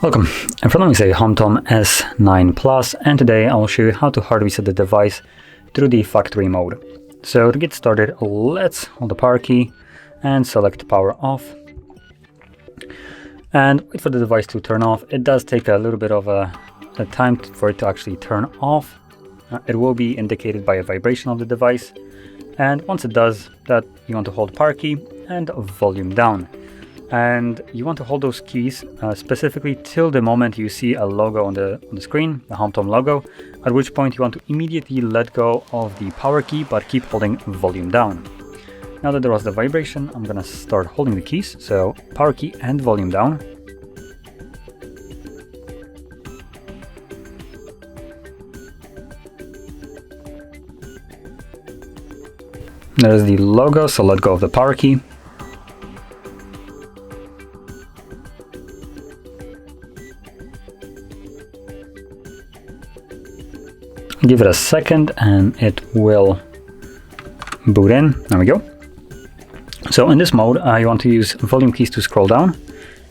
Welcome, in front of me is a HOMTOM S9 Plus, and today I will show you how to hard reset the device through the factory mode. So to get started, let's hold the power key and select power off. And wait for the device to turn off. It does take a little bit of a time for it to actually turn off. It will be indicated by a vibration of the device. And once it does that, you want to hold power key and volume down. And you want to hold those keys specifically till the moment you see a logo on the screen, the HOMTOM logo, at which point you want to immediately let go of the power key but keep holding volume down. Now that there was the vibration, I'm gonna start holding the keys, so power key and volume down. There's the logo, so let go of the power key. Give it a second and it will boot in. There we go. So in this mode, you want to use volume keys to scroll down.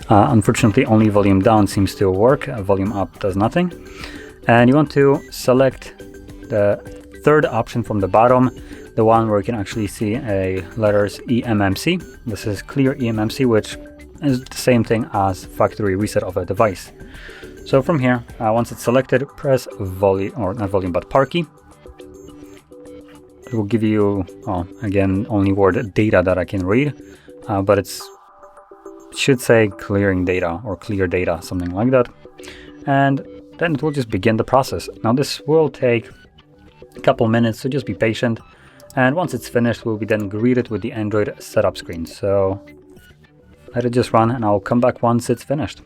Unfortunately, only volume down seems to work. Volume up does nothing. And you want to select the third option from the bottom, the one where you can actually see letters eMMC. This is clear eMMC, which is the same thing as factory reset of a device. So from here, once it's selected, press volume, or not volume, but power key. It will give you, again, only word data that I can read, but it should say clearing data or clear data, something like that. And then it will just begin the process. Now this will take a couple minutes, so just be patient. And once it's finished, we'll be then greeted with the Android setup screen. So let it just run and I'll come back once it's finished.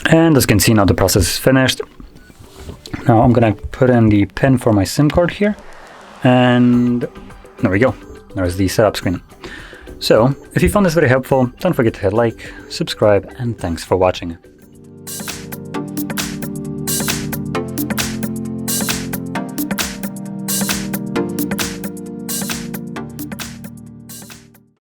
And as you can see, now the process is finished. Now I'm gonna put in the pin for my SIM card here, and there we go. There's the setup screen. So if you found this very helpful, don't forget to hit like, subscribe, and thanks for watching.